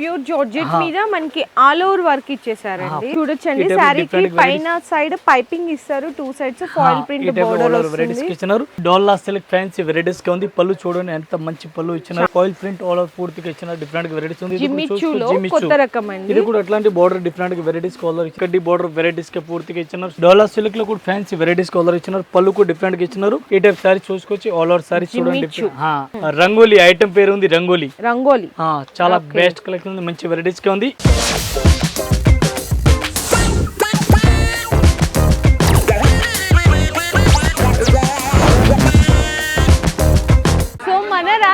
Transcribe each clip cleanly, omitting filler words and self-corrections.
Pure georgette మీద మనకి all over work ఇచ్చేసారండి. చూడొచ్చండి సారీకి పైన సైడ్ పైపింగ్ ఇస్తారు, two sides foil print border వస్తుంది. డోలా సిల్క్ ఫ్యాన్సీ వెరైటీస్ గా ఉంది. పళ్ళు చూడండి ఎంత మంచి పళ్ళు ఇచ్చినారు. ఫాయిల్ ప్రింట్ ఆల్ ఓవర్ పూర్తిగా ఇచ్చినారు. డిఫరెంట్ వెరైటీస్ ఉంది. జిమ్మిచ్చులో కొత్త రకం అండి. ఇది కూడా అట్లాంటి బోర్డర్ డిఫరెంట్ వెరైటీస్ కలర్ కడ్డీ బోర్డర్ వెరైటీస్ గా పూర్తిగా ఇచ్చినారు. డోలా సిల్క్ లో కూడా ఫ్యాన్సీ వెరైటీస్ కలర్ ఇచ్చినారు. పళ్ళు కూడా డిఫరెంట్ గా ఇచ్చినారు. ఈ టైప్ సారీ చూసుకోవచ్చు. ఆల్ ఓవర్ సారీ చూడండి. రంగోలీ ఐటమ్ పేరు ఉంది రంగోలీ. చాలా బెస్ట్ కలెక్షన్ ఉంది. మంచి వెరైటీస్ గా ఉంది.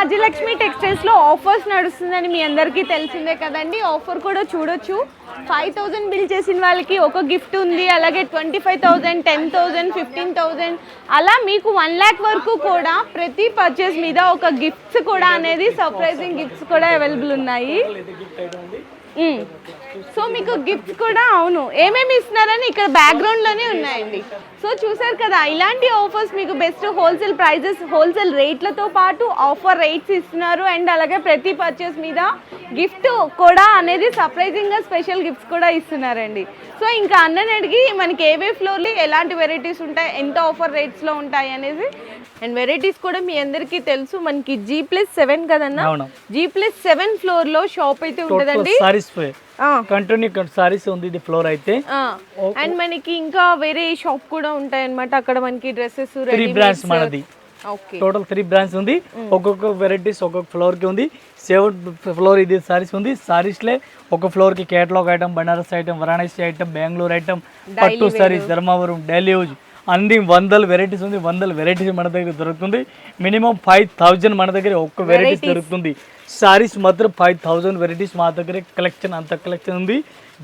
రాజలక్ష్మి టెక్స్టైల్స్ లో ఆఫర్స్ నడుస్తుందని మీ అందరికీ తెలిసిందే కదండి. ఆఫర్ కూడా చూడొచ్చు. 5000 బిల్ చేసిన వాళ్ళకి ఒక గిఫ్ట్ ఉంది. అలాగే 25,000, 10,000, 15,000 అలా మీకు 1 lakh వరకు కూడా ప్రతి పర్చేస్ మీద ఒక గిఫ్ట్స్ కూడా అనేది సర్ప్రైజింగ్ గిఫ్ట్స్ కూడా అవైలబుల్ ఉన్నాయి. సో మీకు గిఫ్ట్స్ కూడా అవును ఏమేమి ఇస్తున్నారని ఇక్కడ బ్యాక్గ్రౌండ్ లోనే ఉన్నాయండి. సో చూసారు కదా, ఇలాంటి ఆఫర్స్ మీకు బెస్ట్ హోల్సేల్ ప్రైజెస్, హోల్సేల్ రేట్లతో పాటు ఆఫర్ రేట్స్ ఇస్తున్నారు. అండ్ అలాగే ప్రతి పర్చేస్ మీద గిఫ్ట్ కూడా అనేది సర్ప్రైజింగ్ గా స్పెషల్ గిఫ్ట్స్ కూడా ఇస్తున్నారండి. సో ఇంకా అన్నని అడిగి మనకి ఏవే ఫ్లోర్లో ఎలాంటి వెరైటీస్ ఉంటాయి, ఎంత ఆఫర్ రేట్స్ లో ఉంటాయి అనేది. అండ్ వెరైటీస్ కూడా మీ అందరికీ తెలుసు, మనకి G+7 కదన్నా, G+7 ఫ్లోర్ లో షాప్ అయితే ఉంటదండి. కంటిన్యూ సారీస్ ఉంది ఇది ఫ్లోర్ అయితే. అండ్ మనకి ఇంకా వేరే షాప్ కూడా ఉంటాయి అన్నమాట. అక్కడ మనకి డ్రెస్సెస్ 3 బ్రాండ్స్ మనది. టోటల్ 3 బ్రాండ్స్ ఉంది. ఒక్కొక్క వెరైటీస్ ఒక్కొక్క ఫ్లోర్ కి ఉంది. 7 ఫ్లోర్ ఇది సారీస్ ఉంది. సారీస్ లే ఒక ఫ్లోర్ కి catalogue item, Banaras item, Varanasi item, Bengaluru item, పట్టు సారీస్, ధర్మవరం, డైలీ యూజ్ అన్ని 100 వెరైటీస్ ఉంది. 100 వెరైటీస్ మన దగ్గర దొరుకుతుంది. మినిమం 5000 మన దగ్గర ఒక్క వెరైటీస్ దొరుకుతుంది. సారీస్ మాత్రం 5000 వెరైటీస్ మా దగ్గర కలెక్షన్, అంత కలెక్షన్ ఉంది.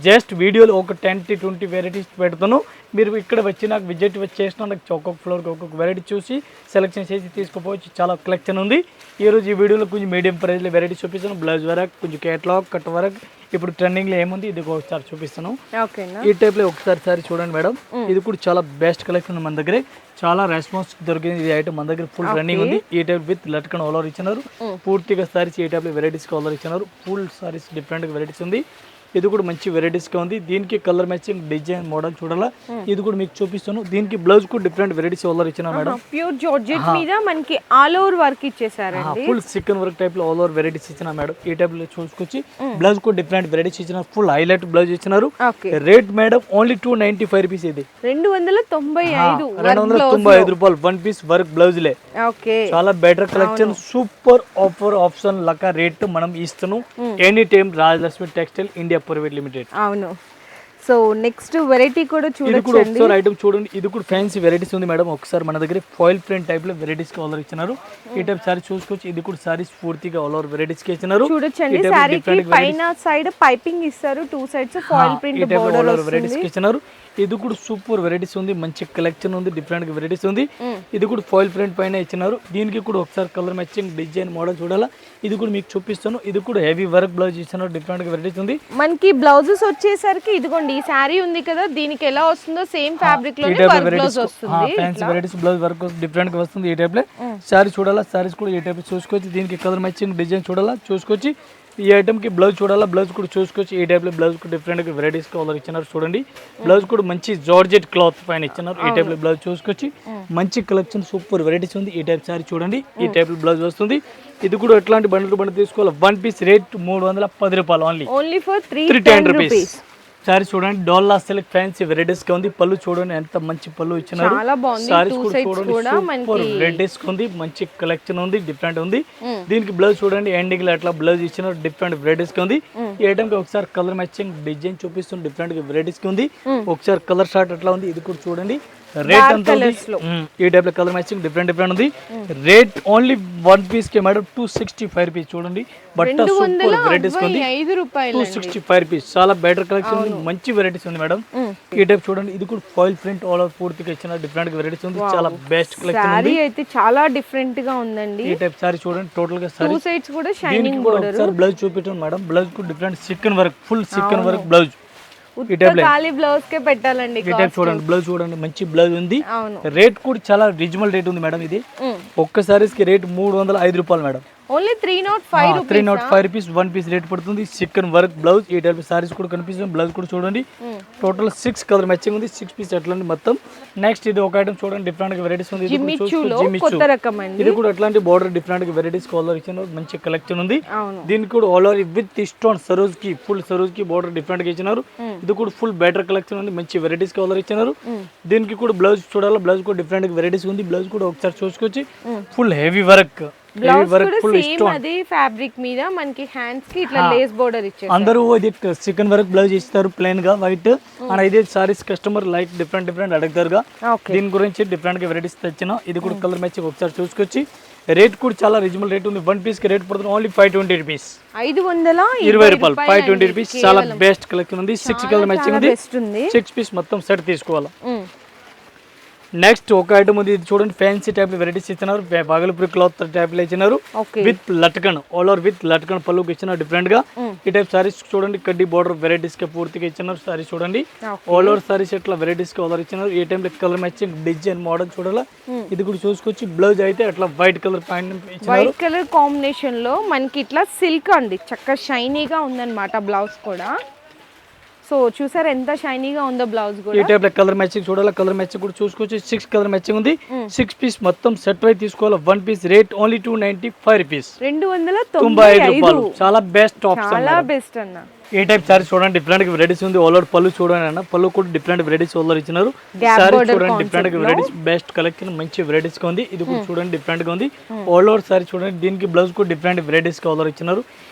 జస్ట్ వీడియోలో ఒక 10 to 20 వెరైటీస్ పెడతాను. మీరు ఇక్కడ వచ్చి నాకు విజిట్ చేసిన నాకు ఒక్కొక్క ఫ్లోర్కి ఒక్కొక్క వెరైటీ చూసి సెలెక్షన్ చేసి తీసుకుపోవచ్చు. చాలా కలెక్షన్ ఉంది. ఈరోజు ఈ వీడియోలో కొంచెం మీడియం ప్రైస్లో వెరైటీస్ చూపిస్తాను. బ్లౌజ్ వర్క్, కొంచెం కేటలాగ్, కట్ వర్క్ ఇప్పుడు ట్రెండింగ్లో ఏముంది ఇది ఒకసారి చూపిస్తాను. ఈ టైప్లో ఒకసారి సారీ చూడండి మేడం. ఇది కూడా చాలా బెస్ట్ కలెక్షన్ మన దగ్గర. చాలా రెస్పాన్స్ దొరికింది. ఈ ఐటమ్ మన దగ్గర ఫుల్ రన్నింగ్ ఉంది. ఈ type with latkan all over ఇచ్చినారు. పూర్తిగా సారీస్ ఈ టైప్లో వెరైటీస్ ఆల్ ఓవర్ ఇచ్చినారు. ఫుల్ సారీస్ డిఫరెంట్ వెరైటీస్ ఉంది. ఇది కూడా మంచి వెరైటీస్ గా ఉంది. దీనికి కలర్ మ్యాచింగ్ డిజైన్ మోడల్ చూడాలా, ఇది కూడా మీకు చూపిస్తాను. దీనికి బ్లౌజ్ కూడా డిఫరెంట్ వెరైటీస్ ఆల్ ఇచ్చిన మేడం. ప్యూర్ జార్జెట్ మీద మనకి ఆల్ ఓవర్ వర్క్ ఇచ్చేసారండి. ఫుల్ చికెన్ వర్క్ టైప్ లో ఆల్ ఓవర్ వెరైటీస్ ఇచ్చిన మేడం. ఈ టైప్ లో చూసుకొచ్చి బ్లౌజ్ కూడా డిఫరెంట్ వెరైటీస్ ఇచ్చిన. ఫుల్ హైలైట్ బ్లౌజ్ ఇచ్చినారు. Rate madam only 295 rupees. ఇది 295 రూపాయలు 1 పీస్ వర్క్ బ్లౌజ్ లే. చాలా better collection, super offer option లక రేట్ మనం ఇస్తున్నాం. Any time Rajalakshmi textile India private limited. అవును. సో నెక్స్ట్ వెరైటీ కూడా చూడండి. ఒకసారి ఐటమ్ చూడండి. ఇది కూడా ఫ్యాన్సీ వెరైటీస్ ఉంది మేడం. ఒకసారి మన దగ్గర ఫాయిల్ ప్రింట్ టైప్ లో వెరైటీస్ ఆల్ ఇచ్చినారు. ఈ టైప్ సారీ చూసుకోవచ్చు. ఇది కూడా సారీస్ పూర్తిగా ఆల్ ఓవర్ వెరైటీస్ కి ఇచ్చినారు. చూడొచ్చండి సారీకి పైన సైడ్ పైపింగ్ ఇస్తారు, two sides foil print border varieties కి ఇచ్చినారు. ఇది కూడా సూపర్ వెరైటీస్ ఉంది. మంచి కలెక్షన్ ఉంది. డిఫరెంట్ వెరైటీస్ ఉంది. ఇది కూడా ఫాయిల్ ప్రింట్ పైన ఇచ్చినారు. దీనికి కూడా ఒకసారి కలర్ మ్యాచింగ్ డిజైన్ మోడల్ చూడాలా, ఇది కూడా మీకు చూపిస్తాను. ఇది కూడా హెవీ వర్క్ బ్లౌజ్ ఇచ్చినారు. డిఫరెంట్ వెరైటీస్ ఉంది. మనకి బ్లౌజెస్ వచ్చేసరికి ఇదిగోండి ఈ సారీ ఉంది కదా, దీనికి ఎలా వస్తుందో సేమ్ ఫ్యాబ్రిక్ లోనే వర్క్ బ్లౌజ్ వస్తుంది. Fancy varieties blouse work different గా వస్తుంది. ఈ టైప్ లో సారీ చూడాలా, సారీస్ కూడా ఈ టైప్ చూసుకోవచ్చు. దీనికి కలర్ మ్యాచింగ్ డిజైన్ చూడాలా, చూసుకోవచ్చు. ఈ ఐటమ్ కి బ్లౌజ్ చూడాలా, బ్లౌజ్ కూడా చూసుకోవచ్చు. ఈ టైప్ లో బ్లౌజ్ కూడా డిఫరెంట్ వెరైటీస్ కలర్ ఇచ్చినారు. చూడండి బ్లౌజ్ కూడా మంచి జార్జెట్ క్లాత్ పైన ఇచ్చినారు. ఈ టైప్ లో బ్లౌజ్ చూసుకోవచ్చు. మంచి కలెక్షన్, సూపర్ వెరైటీస్ ఉంది. ఈ టైప్ సారీ చూడండి. ఈ టైప్ లో బ్లౌజ్ వస్తుంది. ఇది కూడా ఎట్లాంటి బండిల్ తీసుకోవాలి. 1 పీస్ రేట్ 310 రూపాయలు ఓన్లీ ఫర్ 310 రూపీస్. సారీ చూడండి. డోలా సిల్క్ ఫ్యాన్సీ వెరైటీస్ గా ఉంది. పళ్ళు చూడండి ఎంత మంచి పళ్ళు ఇచ్చినారు. సారీస్ కూడా చూడండి సూపర్ వెరైటీస్ ఉంది. మంచి కలెక్షన్ ఉంది, డిఫరెంట్ ఉంది. దీనికి బ్లౌజ్ చూడండి. ఎండింగ్ లో అట్లా బ్లౌజ్ ఇచ్చినారు. డిఫరెంట్ వెరైటీస్ గా ఉంది. ఈ ఐటమ్ కి ఒకసారి కలర్ మ్యాచింగ్ డిజైన్ చూపిస్తుంది. డిఫరెంట్ వెరైటీస్ గా ఉంది. ఒకసారి కలర్ షార్ట్ ఎట్లా ఉంది ఇది కూడా చూడండి. రేట్ అంతా ఈ టైప్ లో కలర్ మ్యాచింగ్ డిఫరెంట్ ఉంది. రేట్ ఓన్లీ 1 పీస్ కి మేడం 265 రూపీస్. చూడండి బట్ట సూపర్ వెరైటీస్ ఉంది. 265 రూపీస్. చాలా బెటర్ కలెక్షన్ ఉంది. మంచి వెరైటీస్ ఉంది మేడం. ఈ టైప్ చూడండి. ఇది కూడా ఫాయిల్ ప్రింట్ ఆల్ ఓవర్ పూర్తిగా ఇచ్చిన డిఫరెంట్ వెరైటీస్ ఉంది. చాలా బెస్ట్ కలెక్షన్ ఉంది. అయితే చాలా డిఫరెంట్ గా ఉందండి. ఈ టైప్ సారీ చూడండి. టోటల్ గా సారీ 2 సైడ్స్ కూడా షైనింగ్ బోర్డర్. ఒకసారి బ్లౌజ్ చూపించండి మేడం. బ్లౌజ్ కూడా different chicken work, full chikan work blouse. ఖాళీ బ్లౌజ్ కే పెట్టాలండి. చూడండి బ్లౌజ్ చూడండి. మంచి బ్లౌజ్ ఉంది. రేట్ కూడా చాలా రీజనబుల్ రేట్ ఉంది మేడం. ఇది ఒక్క సారీస్ కి రేట్ 305 రూపాయలు madam. Only 305 rupees 305 rupees 1 piece rate పడుతుంది. చికెన్ వర్క్ బ్లౌజ్ ఈ టైప్ సారీస్ కూడా కనిపిస్తుంది. బ్లౌజ్ కూడా చూడండి టోటల్ 6 కలర్ మ్యాచింగ్ ఉంది. 6 పీస్ అట్లాంటి మొత్తం. నెక్స్ట్ ఇది ఒక ఐటమ్ చూడండి డిఫరెంట్ గా వెరైటీస్ ఉంది. కొత్త రకం అండి. ఇది కూడా అట్లాంటి బోర్డర్ డిఫరెంట్ గా వెరైటీస్ కలర్ ఇచ్చిన మంచి కలెక్షన్ ఉంది. దీనికి కూడా all over with stone Saroj కి ఫుల్ సరోజ్ కి బోర్డర్ డిఫరెంట్ గా ఇచ్చినారు. ఇది కూడా ఫుల్ బెటర్ కలెక్షన్ ఉంది. మంచి వెరైటీస్ కలర్ ఇచ్చినారు. దీనికి కూడా బ్లౌజ్ చూడాలి. బ్లౌజ్ కూడా డిఫరెంట్ వెరైటీస్ ఉంది. బ్లౌజ్ కూడా ఒకసారి చూసుకోవచ్చు. ఫుల్ హెవీ వర్క్ అదే ఫ్యాబ్రిక్ మీద మనకి హ్యాండ్స్ కి ఇట్లా లేస్ బోర్డర్ ఇచ్చారు. అందరూ ఇది చికెన్ వర్క్ బ్లౌజ్ ఇస్తారు ప్లెయిన్ గా వైట్. అండ్ ఇదే సారీస్ కస్టమర్ లైక్ డిఫరెంట్ అడుగుతారుగా. దీని గురించి డిఫరెంట్ గా వెరైటీస్ తెచ్చిన. ఇది కూడా కలర్ మ్యాచ్ ఒకసారి చూసుకొచ్చి రేట్ కూడా చాలా రీజనబుల్ రేట్ ఉంది. 1 పీస్ కి రేట్ పడుతుంది ఓన్లీ 520 రూపీస్. 520 రూపాయలు 520 రూపీస్. చాలా బెస్ట్ కలెక్షన్ ఉంది. 6 కలర్ మ్యాచింగ్ ఉంది. 6 పీస్ మొత్తం సెట్ తీసుకోవాలి. నెక్స్ట్ ఒక ఐటమ్ ఉంది. ఇది చూడండి ఫ్యాన్సీ టైప్ వెరైటీస్ ఇచ్చినారు. బాగల్పూర్ క్లాత్ టైప్ లో ఇచ్చినారు. With latkan all over with latkan పళ్ళుకి ఇచ్చినారు డిఫరెంట్ గా. ఈ టైప్ సారీస్ చూడండి కడ్డీ బోర్డర్ వెరైటీస్ కి పూర్తిగా ఇచ్చినారు. సారీస్ చూడండి ఆల్ ఓవర్ సారీస్ ఇట్లా వెరైటీస్ కి ఆర్డర్ ఇచ్చినారు. ఈ టైం లో కలర్ మ్యాచింగ్ డిజైన్ మోడల్ చూడాలా. ఇది కూడా చూసుకొచ్చి బ్లౌజ్ అయితే అట్లా వైట్ కలర్ ప్యాంట్ ఇచ్చినారు. వైట్ కలర్ కాంబినేషన్ లో మనకి ఇట్లా సిల్క్ అండి చక్కగా షైనీగా ఉందన్నమాట బ్లౌజ్ కూడా. సో చూసారు ఎంత షైనీగా ఉందో బ్లౌజ్ కూడా. ఈ టైప్ లో కలర్ మ్యాచింగ్ చూడాలి. కలర్ మ్యాచింగ్ కూడా చూసుకోవచ్చు. 6 కలర్ మ్యాచింగ్ ఉంది. 6 పీస్ మొత్తం సెట్ వై తీసుకోవాలి. 1 పీస్ రేట్ ఓన్లీ 295 రూపీస్. 295 రూపాయలు. చాలా బెస్ట్ ఆప్షన్. చాలా బెస్ట్ అన్న. ఏ టైప్ సారీస్ చూడండి డిఫరెంట్ గా వెరైటీస్ ఉంది. ఆల్ ఓవర్ పళ్ళు చూడండి అన్న. పళ్ళు కూడా డిఫరెంట్ వెరైటీస్ ఆల్ ఇచ్చినారు. సారీ చూడండి డిఫరెంట్ గా వెరైటీస్ బెస్ట్ కలెక్షన్ మంచి వెరైటీస్ గా ఉంది. ఇది కూడా చూడండి డిఫరెంట్ గా ఉంది. ఆల్ ఓవర్ సారీ చూడండి. దీనికి బ్లౌజ్ కూడా డిఫరెంట్ వెరైటీస్ గా ఆల్ ఇచ్చినారు.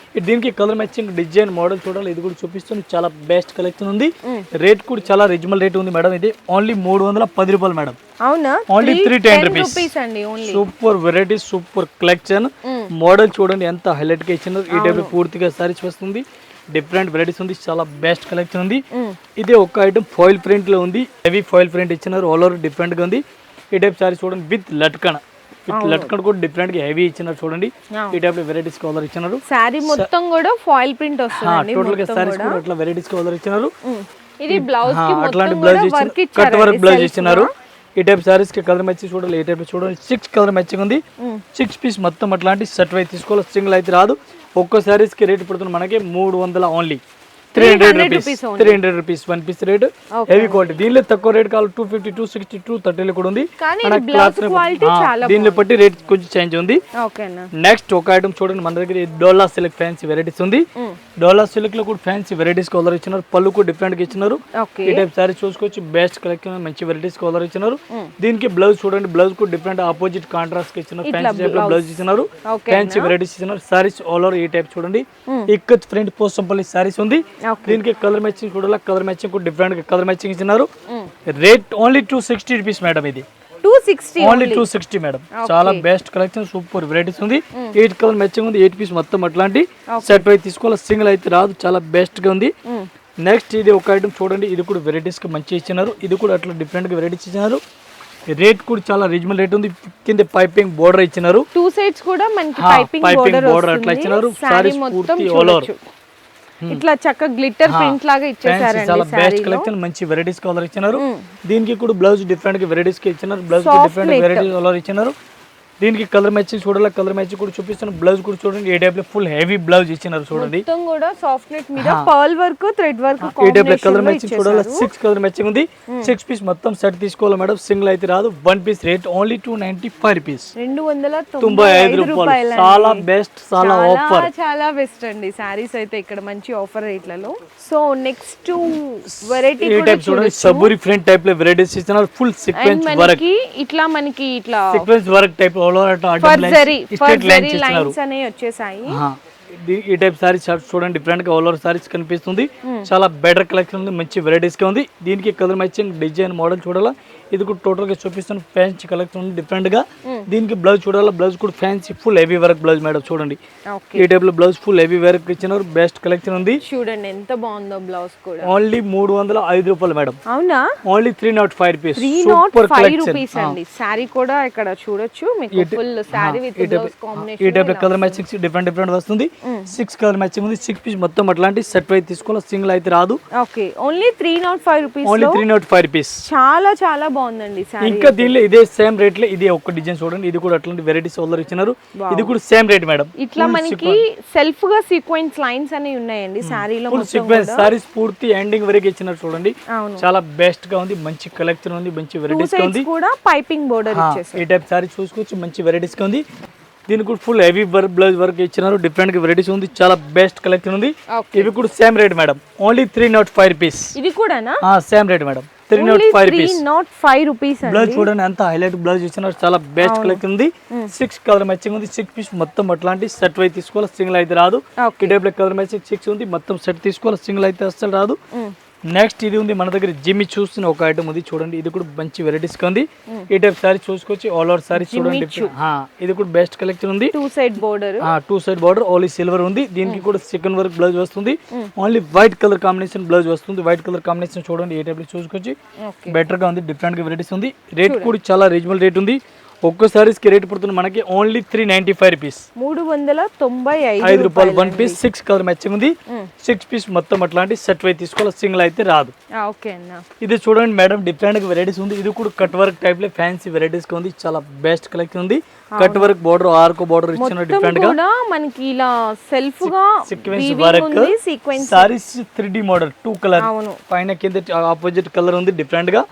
దీనికి కలర్ మ్యాచింగ్ డిజైన్ మోడల్ చూడాలి. ఇది కూడా చూపిస్తుంది. చాలా బెస్ట్ కలెక్షన్ ఉంది. రేట్ కూడా చాలా రీజనబుల్ రేట్ ఉంది మేడం. ఇది ఓన్లీ 310 రూపాయలు మేడం. అవునా ఓన్లీ 310 రూపీస్ అండి. Super variety super collection. Model చూడండి ఎంత హైలైట్ గా ఇచ్చినారు. ఈ టైప్ పూర్తిగా సారీస్ వస్తుంది. డిఫరెంట్ వెరైటీస్ ఉంది. చాలా బెస్ట్ కలెక్షన్ ఉంది. ఇది ఒక ఐటమ్ ఫాయిల్ ప్రింట్ లో ఉంది. హెవీ ఫాయిల్ ప్రింట్ ఇచ్చినారు. ఆల్ ఓవర్ డిఫరెంట్ గా ఉంది. ఈ టైప్ సారీస్ చూడండి విత్ లట్కన్. లట్కన్ కూడా డిఫరెంట్ గా హెవీ ఇచ్చినారు. చూడండి ఈ టైప్ లో వెరైటీస్ కలర్ ఇచ్చినారు. సారీ మొత్తం కూడా ఫాయిల్ ప్రింట్ వస్తుంది. టోటల్ గా సారీస్ కూడా అట్లా వెరైటీస్ కలర్ ఇచ్చినారు. ఇది బ్లౌజ్ కి అట్లాంటి బ్లౌజ్ కట్ వర్క్ బ్లౌజ్ ఇచ్చినారు. ఈ టైప్ సారీస్ కి కలర్ మ్యాచింగ్ చూడాలి. ఈ టైప్ చూడండి 6 కలర్ మ్యాచింగ్ ఉంది. 6 పీస్ మొత్తం అట్లాంటి సెట్ వై తీసుకోవాలి. సింగిల్ అయితే రాదు. ఒక్కో సారీస్ కి రేట్ పడుతుంది మనకి 300 only 300 rupees 1 piece rate. Heavy quality. దీనిలో తక్కువ రేట్ కావాలి 250 260 230 కూడా ఉంది. దీనిలో బట్టి రేట్ కొంచెం చేంజ్ ఉంది. నెక్స్ట్ ఒక ఐటమ్ చూడండి మన దగ్గర డోలా సిల్క్ ఫ్యాన్సీ వెరైటీస్ ఉంది. డోలా సిల్క్ లో కూడా ఫ్యాన్సీ వెరైటీస్ కలర్ ఇచ్చినారు. పళ్ళు కూడా డిఫరెంట్ గా ఇచ్చినారు. ఈ టైప్ సారీ చూసుకోవచ్చు. బెస్ట్ కలెక్షన్ మంచి వెరైటీస్ కలర్ ఇచ్చినారు. దీనికి బ్లౌజ్ చూడండి. బ్లౌజ్ కూడా డిఫరెంట్ ఆపోజిట్ కాంట్రాస్ట్ ఇచ్చినారు. ఫ్యాన్సీ టైప్ లో బ్లౌజ్ ఇచ్చినారు. ఫ్యాన్సీ వెరైటీస్ ఇచ్చినారు. సారీస్ ఆల్ ఓవర్ ఈ టైప్ చూడండి. ఇక్కత్ ఫ్రంట్ పోస్టంపల్లి సారీస్ ఉంది. దీనికి కలర్ మ్యాచింగ్ చూడాలి. కలర్ మ్యాచింగ్ కూడా డిఫరెంట్ గా కలర్ మ్యాచింగ్ ఇచ్చినారు. Rate only 260 rupees madam. ఇది 260 ఓన్లీ 260 మేడం. చాలా బెస్ట్ కలెక్షన్ సూపర్ వెరైటీస్ ఉంది. 8 కలర్ మ్యాచింగ్ ఉంది. 8 పీస్ మొత్తం అట్లాంటి సెట్ అయితే తీసుకోవాలి. సింగిల్ అయితే రాదు. చాలా బెస్ట్ గా ఉంది. నెక్స్ట్ ఇది ఒక ఐటమ్ చూడండి. ఇది కూడా వెరైటీస్ గా మంచి ఇచ్చినారు. ఇది కూడా అట్లా డిఫరెంట్ గా వెరైటీస్ ఇచ్చినారు. రేట్ కూడా చాలా రీజనబుల్ రేట్ ఉంది. కింద పైపింగ్ బోర్డర్ ఇచ్చినారు. 2 సైడ్స్ కూడా మనకి పైపింగ్ బోర్డర్ అట్లా ఇచ్చినారు. సారీస్ పూర్తి ఆల్ ఓవర్ ఇట్లా చక్కగా గ్లిట్టర్ ప్రింట్ లాగా ఇచ్చేసారండి. చాలా బెస్ట్ కలెక్షన్ మంచి వెరైటీస్ కలర్ ఇచ్చినారు. దీనికి కూడా బ్లౌజ్ డిఫరెంట్ గా వెరైటీస్ కి ఇచ్చినారు. బ్లౌజ్ డిఫరెంట్ వెరైటీస్ కలర్ ఇచ్చినారు. దీనికి కలర్ మ్యాచింగ్ చూడాలి. కలర్ మ్యాచింగ్ కూడా చూపిస్తాను. బ్లౌజ్ కూడా చూడండి. ఏ టైప్ లో ఫుల్ హెవీ బ్లౌజ్ ఇచ్చినారు. చూడండి మొత్తం కూడా సాఫ్ట్ నెట్ మీద పర్ల్ వర్క్ థ్రెడ్ వర్క్ ఈ టైప్ లో కలర్ మ్యాచింగ్ చూడాలి. 6 కలర్ మ్యాచింగ్ ఉంది. 6 పీస్ మొత్తం సెట్ తీసుకోవాలి మేడం. సింగిల్ అయితే రాదు. 1 పీస్ రేట్ ఓన్లీ 295 రూపీస్. 295 రూపాయలు. చాలా బెస్ట్. చాలా ఆఫర్. చాలా బెస్ట్ అండి. సారీస్ అయితే ఇక్కడ మంచి ఆఫర్ రేట్లలో. సో నెక్స్ట్ వెరైటీ ఈ టైప్ చూడండి. సబూరి ఫ్రంట్ టైప్ లో వెరైటీస్ ఇస్తున్నారు. Full sequence work. ఇట్లా మనకి ఇట్లా సీక్వెన్స్ వర్క్ టైప్ లైన్స్ అనేవి వచ్చేసాయి. ఈ టైప్ సారీస్ చూడండి డిఫరెంట్ గా ఆల్ ఓవర్ సారీస్ కనిపిస్తుంది. చాలా బెటర్ కలెక్షన్ ఉంది. మంచి వెరైటీస్ గా ఉంది. దీనికి కలర్ మ్యాచింగ్ డిజైన్ మోడల్ చూడాలా. ఇది కూడా టోటల్ గా చూపిస్తాను. ఫ్యాన్సీ కలెక్షన్ ఉంది డిఫరెంట్ గా. దీనికి బ్లౌజ్ చూడాలా. బ్లౌజ్ కూడా fancy full heavy work blouse madam. చూడండి ఈ టైప్ లో బ్లౌజ్ ఫుల్ హెవీ వర్క్ ఇచ్చినారు. బెస్ట్ కలెక్షన్ ఉంది. చూడండి ఎంత బాగుందో బ్లౌజ్ కూడా. ఓన్లీ 305 రూపాయలు మేడం. అవునా? Only 305 rupees. 305 రూపీస్ అండి. సారీ కూడా ఇక్కడ చూడొచ్చు మీకు. Full sorry with blouse combination. ఈ టైప్ లో కలర్ మ్యాచింగ్ డిఫరెంట్ వస్తుంది. 6 కలర్ మ్యాచింగ్ ఉంది. 6 పీస్ మొత్తం అట్లాంటి సెట్ వైజ్ తీసుకోవాలి. సింగిల్ సింగిల్ అయితే రాదు. Okay, only 305 rupees. Only 305 rupees. చాలా చాలా బాగుందండి సారీ. ఇంకా దీనిలో ఇదే సేమ్ రేట్ లో ఇది ఒక డిజైన్ చూడండి, ఇది కూడా అట్లాంటి వెరైటీస్ ఆర్డర్ ఇచ్చినారు. ఇది కూడా సేమ్ రేట్ మేడం. ఇట్లా మనకి సెల్ఫ్ గా సీక్వెన్స్ లైన్స్ అనేవి ఉన్నాయండి సారీలో. ఫుల్ సీక్వెన్స్ సారీస్ పూర్తి ఎండింగ్ వరకు ఇచ్చినారు చూడండి. చాలా బెస్ట్ గా ఉంది, మంచి కలెక్షన్ ఉంది, మంచి వెరైటీస్ గా ఉంది. కూడా పైపింగ్ బోర్డర్ ఇచ్చేసారు. ఈ టైప్ సారీ చూసుకోవచ్చు, మంచి వెరైటీస్ గా ఉంది. దీనికి కూడా full heavy work blouse work ఇచ్చినారు. డిఫరెంట్ గా వెరైటీస్ ఉంది, చాలా బెస్ట్ కలెక్షన్ ఉంది. ఇవి కూడా same rate madam, only 305 rupees. ఇది కూడానా? Same rate madam, 305 rupees. 305 rupees. Blouse చూడండి ఎంత హైలైట్ బ్లౌజ్ ఇచ్చినారు, చాలా బెస్ట్ కలెక్షన్ ఉంది. 6 కలర్ మ్యాచింగ్ ఉంది. 6 పీస్ మొత్తం అట్లాంటి సెట్ వైజ్ తీసుకోవాలి, సింగిల్ అయితే రాదు. ఈ టైప్ లో కలర్ మ్యాచింగ్ 6 ఉంది, మొత్తం సెట్ తీసుకోవాలి, సింగిల్ అయితే అస్సలు రాదు. నెక్స్ట్ ఇది ఉంది మన దగ్గర జిమ్మి చూస్తున్న ఒక ఐటమ్ ఉంది చూడండి, ఇది కూడా మంచి వెరైటీస్ ఉంది. ఈ టైప్ సారీ చూసుకోవచ్చు, ఆల్ ఓవర్ సారీ చూడండి. ఇది కూడా బెస్ట్ కలెక్షన్ ఉంది. 2 side border, 2 side border only silver ఉంది. దీనికి కూడా సెకండ్ వర్క్ బ్లౌజ్ వస్తుంది. Only white colour combination blouse వస్తుంది. వైట్ కలర్ కాంబినేషన్ చూడండి, ఈ టైప్ లో చూసుకోవచ్చు, బెటర్ గా ఉంది, డిఫరెంట్ గా వెరైటీస్ ఉంది. రేట్ కూడా చాలా రీజనబుల్ రేట్ ఉంది. ఒక్కో సారీస్ కి రేట్ పడుతుంది మనకి ఓన్లీ 395 రూపీస్, 395 రూపాయలు. 1 పీస్ 6 కలర్ మ్యాచింగ్ ఉంది. 6 పీస్ మొత్తం అట్లాంటి సెట్ వై తీసుకోవాలి, సింగిల్ అయితే రాదు. ఇది చూడండి మేడం, డిఫరెంట్ గా వెరైటీస్ ఉంది. ఇది కూడా కట్ వర్క్ టైప్ లో ఫ్యాన్సీ వెరైటీస్ ఉంది, చాలా బెస్ట్ కలెక్షన్ ఉంది. Cut work border, arc border ఇచ్చిన డిఫరెంట్ గా మనకి ఇలా సెల్ఫ్ గా sequence work. Saris 3D model 2 colour పైన కింద ఆపోజిట్ కలర్ ఉంది, డిఫరెంట్ గా.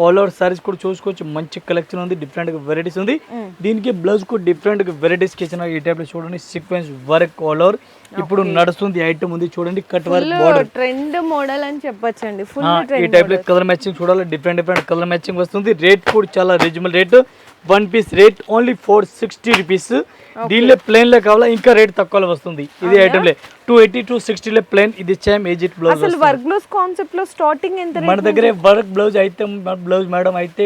ఆల్ ఓవర్ సారీస్ కూడా చూసుకోవచ్చు, మంచి కలెక్షన్ ఉంది, డిఫరెంట్ గా వెరైటీస్ ఉంది. దీనికి బ్లౌజ్ కూడా డిఫరెంట్ గా వెరైటీస్ కి ఇచ్చిన ఈ టైప్ లో చూడండి, సీక్వెన్స్ వర్క్ ఆల్ ఓవర్. ఇప్పుడు నడుస్తుంది ఐటమ్ ఉంది చూడండి, cut work border trend model అని చెప్పొచ్చండి. ఫుల్ ఈ టైప్ లో కలర్ మ్యాచింగ్ చూడాలి, డిఫరెంట్ డిఫరెంట్ కలర్ మ్యాచింగ్ వస్తుంది. రేట్ కూడా చాలా reasonable rate. 1 piece rate only 460 rupees. దీనిలో ప్లేన్ లో కావాలా ఇంకా రేట్ తక్కువలో వస్తుంది. ఇది ఐటమ్ లే 280 260 లో ప్లేన్. ఇది సేమ్ ఏజిట్ బ్లౌజ్. అసలు వర్క్ బ్లౌజ్ కాన్సెప్ట్ లో స్టార్టింగ్ ఎంత రేట్? మన దగ్గర వర్క్ బ్లౌజ్ అయితే బ్లౌజ్ మేడం అయితే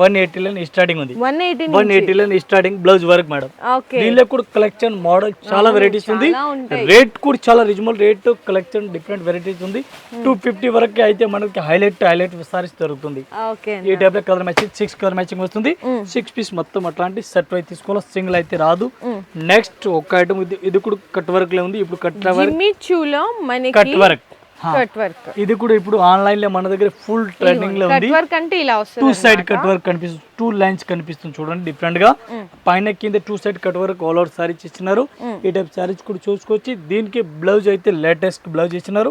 180 లో స్టార్టింగ్ ఉంది. 180 లో స్టార్టింగ్ బ్లౌజ్ వర్క్ మేడం. దీనిలో కూడా కలెక్షన్ మోడల్ చాలా వెరైటీస్ ఉంది. రేట్ కూడా చాలా reasonable rate, collection different varieties ఉంది. 250 వరకు అయితే మనకి హైలైట్ సారీస్ దొరుకుతుంది. ఈ టైప్ లో కలర్ మ్యాచింగ్ 6 కలర్ మ్యాచింగ్ వస్తుంది. 6 పీస్ మొత్తం అట్లాంటి సెట్ వై తీసుకోవాలి, సింగిల్ అయితే రాదు. నెక్స్ట్ ఒక ఐటమ్ ఇది కూడా కట్ వర్క్ లో ఉంది. ఇప్పుడు కట్ వర్క్ ఇది కూడా ఇప్పుడు ఆన్లైన్ లో మన దగ్గర ఫుల్ ట్రెండింగ్ లో ఉంది. 2 సైడ్ కట్ వర్క్ కనిపిస్తుంది, 2 లైన్స్ కనిపిస్తుంది చూడండి, డిఫరెంట్ గా. పైన కింద 2 side cut work all over saris ఇచ్చినారు. ఈ టైప్ సారీస్ కూడా చూసుకోవచ్చు. దీనికి బ్లౌజ్ అయితే లేటెస్ట్ బ్లౌజ్ ఇచ్చినారు.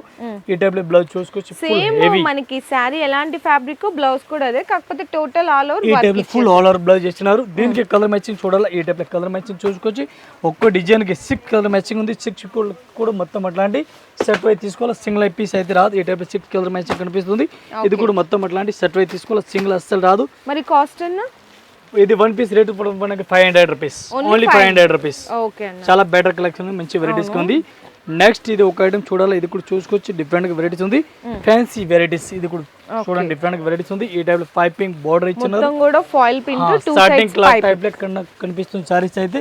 ఈ టైప్ లో బ్లౌజ్ చూసుకోవచ్చు, మనకి సారీ ఎలాంటి ఫ్యాబ్రిక్ బ్లౌజ్ కూడా అదే, కాకపోతే టోటల్ ఆల్ ఓవర్ ఈ టైప్ లో ఫుల్ ఆల్ ఓవర్ బ్లౌజ్ ఇచ్చినారు. దీనికి కలర్ మ్యాచింగ్ చూడాలి, ఈ టైప్ లో కలర్ మ్యాచింగ్ చూసుకోవచ్చు. ఒక్కో డిజైన్ కి 6 కలర్ మ్యాచింగ్ ఉంది. 6 కూడా మొత్తం అట్లాంటి సెట్ వై తీసుకోవాలి, సింగిల్ పీస్ అయితే రాదు. ఈ టైప్ లో 6 కలర్ మ్యాచింగ్ కనిపిస్తుంది. ఇది కూడా మొత్తం అట్లాంటి సెట్ వై తీసుకోవాలి, సింగిల్ అస్సలు రాదు. మరి కాస్ట్ ఇది 1 పీస్ రేట్ మనకి 500 రూపీస్, ఓన్లీ 500 రూపీస్. చాలా బెటర్ కలెక్షన్, మంచి వెరైటీస్ ఉంది. నెక్స్ట్ ఇది ఒక ఐటమ్ చూడాలి, ఇది కూడా చూసుకోవచ్చు, డిఫరెంట్ గా వెరైటీస్ ఉంది, ఫ్యాన్సీ వెరైటీస్. ఇది కూడా చూడండి, డిఫరెంట్ గా వెరైటీస్ ఉంది. ఈ టైప్ లో పైపింగ్ బోర్డర్ ఇచ్చినారు, స్టార్టింగ్ క్లాత్ టైప్ లో కనిపిస్తుంది సారీస్ అయితే.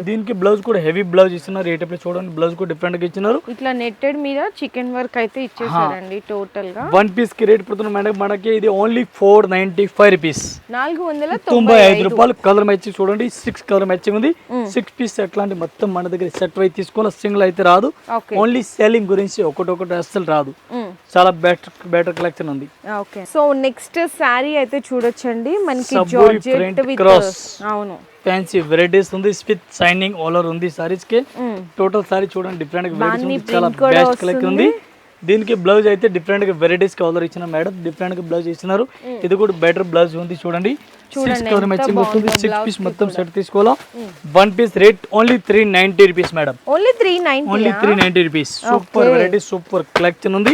దీనికి బ్లౌజ్ కూడా హెవీ బ్లౌజ్ ఇస్తున్నారు. ఈ టైప్ లో చూడండి, బ్లౌజ్ కూడా డిఫరెంట్ గా ఇచ్చినారు. ఇట్లా నెట్టెడ్ మీద చికెన్ వర్క్ అయితే ఇచ్చేసారండి. టోటల్ గా 1 పీస్ కి రేట్ పడుతుంది మేడం మనకి, ఇది ఓన్లీ 495 రూపీస్, 495 రూపాయలు. కలర్ మ్యాచింగ్ చూడండి, 6 కలర్ మ్యాచింగ్ ఉంది. 6 పీస్ అట్లాంటి మొత్తం మన దగ్గర సెట్ వై తీసుకోవాలి, సింగిల్ అయితే రాదు. ఓన్లీ సెల్లింగ్ గురించి ఒకటి అస్సలు రాదు. చాలా బెటర్ కలెక్షన్ ఉంది. ఓకే, సో నెక్స్ట్ సారీ అయితే చూడొచ్చండి, మనకి జార్జెట్ విత్ అవును ఫ్యాన్సీ వెరైటీస్ ఉంది. విత్ షైనింగ్ ఆల్ ఓవర్ ఉంది సారీస్ కి. టోటల్ సారీ చూడండి, డిఫరెంట్ వెరైటీస్ ఉంది, చాలా బెస్ట్ కలెక్షన్ ఉంది. దీనికి బ్లౌజ్ అయితే డిఫరెంట్ గా వెరైటీస్ కలర్ ఇచ్చిన మేడం, డిఫరెంట్ గా బ్లౌజ్ ఇచ్చినారు. ఇది కూడా బెటర్ బ్లౌజ్ ఉంది చూడండి. 6 కలర్ మ్యాచింగ్ వస్తుంది. 6 పీస్ మొత్తం సెట్ తీసుకోవాలా. 1 piece rate only 390 rupees madam, only 390 rupees. Super variety, super collection ఉంది.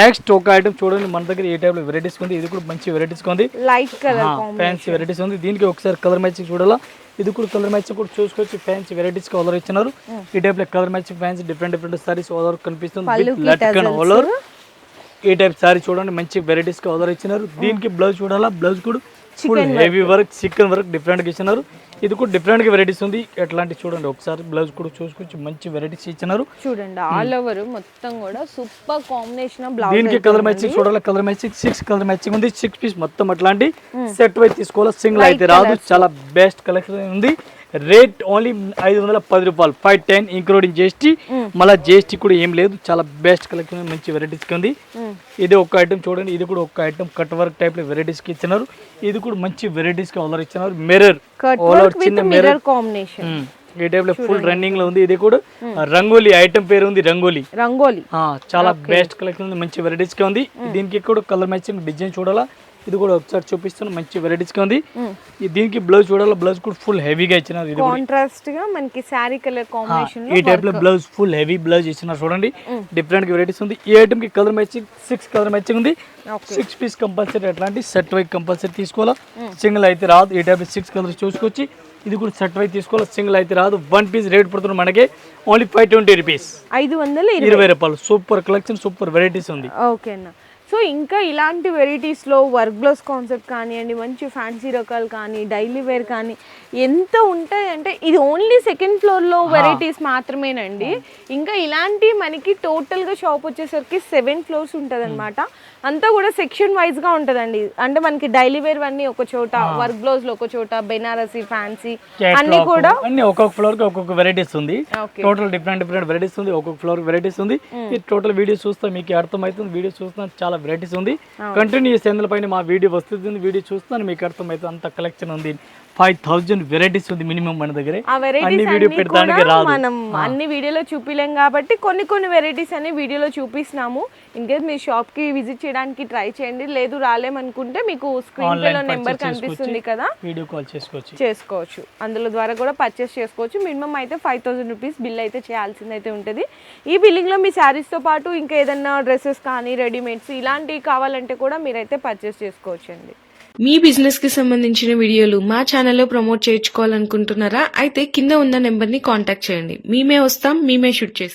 నెక్స్ట్ ఒక ఐటమ్ చూడండి, మన దగ్గర ఏ టైప్ లో వెరైటీస్ ఉంది. ఇది కూడా మంచి వెరైటీస్ ఉంది, లైట్ కలర్ ఫ్యాన్సీ వెరైటీస్ ఉంది. దీనికి ఒకసారి కలర్ మ్యాచింగ్ చూడాలా. ఇది కూడా కలర్ మ్యాచింగ్ కూడా చూసుకోవచ్చు, ఫ్యాన్సీ వెరైటీస్ కలర్ ఇచ్చినారు. ఈ టైప్ లో colour matching fancy different saris all over కనిపిస్తుంది. ఆల్ ఓవర్ ఈ టైప్ సారీ చూడండి, మంచి వెరైటీస్ ఆర్డర్ ఇచ్చినారు. దీనికి బ్లౌజ్ చూడాలా, బ్లౌజ్ కూడా full heavy work, chicken work different గా ఇచ్చినారు. ఇది కూడా డిఫరెంట్ గా వెరైటీస్ ఉంది. ఎట్లాంటి చూడండి, ఒకసారి బ్లౌజ్ కూడా చూసుకోవచ్చు, మంచి వెరైటీస్ ఇచ్చినారు. చూడండి ఆల్ ఓవర్ మొత్తం కూడా సూపర్ కాంబినేషన్ బ్లౌజ్. దీనికి కలర్ మ్యాచింగ్ చూడాలి, కలర్ మ్యాచింగ్ 6 కలర్ మ్యాచింగ్ ఉంది. 6 పీస్ మొత్తం అట్లాంటి సెట్ వైజ్ తీసుకోవాలి, సింగిల్ అయితే రాదు. చాలా బెస్ట్ కలెక్షన్ ఉంది. రేట్ ఓన్లీ 510 రూపాయలు 510 ఇంక్లూడింగ్ జిఎస్టీ. మళ్ళీ జిఎస్టీ కూడా ఏం లేదు, చాలా బెస్ట్ కలెక్షన్, మంచి వెరైటీస్ ఉంది. ఇది ఒక ఐటమ్ చూడండి, ఇది కూడా ఒక ఐటమ్ కట్ వర్క్ టైప్ లో వెరైటీస్ కి ఇచ్చినారు. ఇది కూడా మంచి వెరైటీస్ కి ఆర్డర్ ఇచ్చినారు. మిర్రర్ చిన్న మిర్రర్ కాంబినేషన్ ఈ టైప్ లో ఫుల్ రన్నింగ్ లో ఉంది. ఇది కూడా రంగోలీ ఐటమ్ పేరు ఉంది, రంగోలీ. చాలా బెస్ట్ కలెక్షన్ ఉంది, మంచి వెరైటీస్ కి ఉంది. దీనికి కూడా కలర్ మ్యాచింగ్ డిజైన్ చూడాలా, ఇది కూడా ఒకసారి చూపిస్తాను, మంచి వెరైటీస్ గా ఉంది. దీనికి బ్లౌజ్ చూడాలా, బ్లౌజ్ కూడా ఫుల్ హెవీగా ఇచ్చినారు. ఇది కాంట్రాస్ట్ గా మనకి సారీ కలర్ కాంబినేషన్ ఈ టైప్ లో బ్లౌజ్ ఫుల్ హెవీ బ్లౌజ్ ఇచ్చినారు చూడండి. డిఫరెంట్ వెరైటీస్ ఉంది. ఈ ఐటమ్ కి కలర్ మ్యాచింగ్ 6 కలర్ మ్యాచింగ్ ఉంది. 6 పీస్ కంపల్సరీ, అట్లాంటి సెట్ వైజ్ కంపల్సరీ తీసుకోవాలా, సింగిల్ అయితే రాదు. ఈ టైప్ 6 కలర్స్ చూసుకొచ్చి ఇది కూడా సెట్ వైజ్ తీసుకోవాలి, సింగిల్ అయితే రాదు. 1 పీస్ రేట్ పడుతుంది మనకి ఓన్లీ 520 రూపీస్, 520 రూపాయలు. సూపర్ కలెక్షన్, సూపర్ వెరైటీస్ ఉంది. ఓకేనా. సో ఇంకా ఇలాంటి వెరైటీస్లో వర్క్ బ్లౌజ్ కాన్సెప్ట్ కానివ్వండి, మంచి ఫ్యాన్సీ రకాలు కానీ, డైలీ వేర్ కానీ ఎంత ఉంటాయి అంటే ఇది ఓన్లీ సెకండ్ ఫ్లోర్లో వెరైటీస్ మాత్రమేనండి. ఇంకా ఇలాంటి మనకి టోటల్గా షాప్ వచ్చేసరికి 7 ఫ్లోర్స్ ఉంటుంది అనమాట. అంతా కూడా సెక్షన్ వైజ్గా ఉంటుందండి. అంటే మనకి డైలీ వేర్ అన్నీ ఒక చోట, వర్క్ బ్లౌజ్లో ఒక చోట, బెనారసీ, ఫ్యాన్సీ అన్ని కూడా అన్ని ఒక్కొక్క ఫ్లోర్ కి ఒక్కొక్క వెరైటీస్ ఉంది. టోటల్ డిఫరెంట్ వెరైటీస్ ఉంది, ఒక్కొక్క ఫ్లోర్ వెరైటీస్ ఉంది. ఈ టోటల్ వీడియో చూస్తే మీకు అర్థమవుతుంది. వీడియో చూస్తున్నా చాలా వెరైటీస్ ఉంది. కంటిన్యూస్ ఛానల్ పైన మా వీడియో వస్తుంది, వీడియో చూస్తాను మీకు అర్థమవుతుంది. అంత కలెక్షన్ ఉంది, 5000 వెరైటీస్ ఉంది మినిమం మన దగ్గర. అన్ని వీడియో పెట్టడానికి రాదు, మనం అన్ని వీడియోలో చూపిలేం కాబట్టి కొన్ని వెరైటీస్ అన్ని వీడియోలో చూపిస్తున్నాము. ఇన్ కేస్ మీ షాప్ కి విజిట్ చేయడానికి ట్రై చేయండి, లేదు రాలేమనుకుంటే మీకు స్క్రీన్ పే లో నెంబర్ కనిపిస్తుంది కదా, వీడియో కాల్ చేసుకోవచ్చు. అందులో ద్వారా కూడా పర్చేస్ చేసుకోవచ్చు. మినిమం అయితే 5000 రూపీస్ బిల్ అయితే చేయాల్సిందైతే ఉంటుంది. ఈ బిల్లింగ్ లో మీ శారీస్ తో పాటు ఇంకా ఏదైనా డ్రెస్సెస్ కానీ, రెడీమేడ్స్ ఇలాంటివి కావాలంటే కూడా మీరైతే పర్చేస్ చేసుకోవచ్చు అండి. మీ బిజినెస్ కి సంబంధించిన వీడియోలు మా ఛానల్లో ప్రమోట్ చేయించుకోవాలనుకుంటున్నారా? అయితే కింద ఉన్న నెంబర్ ని కాంటాక్ట్ చేయండి. మేమే వస్తాం, మేమే షూట్ చేస్తాం.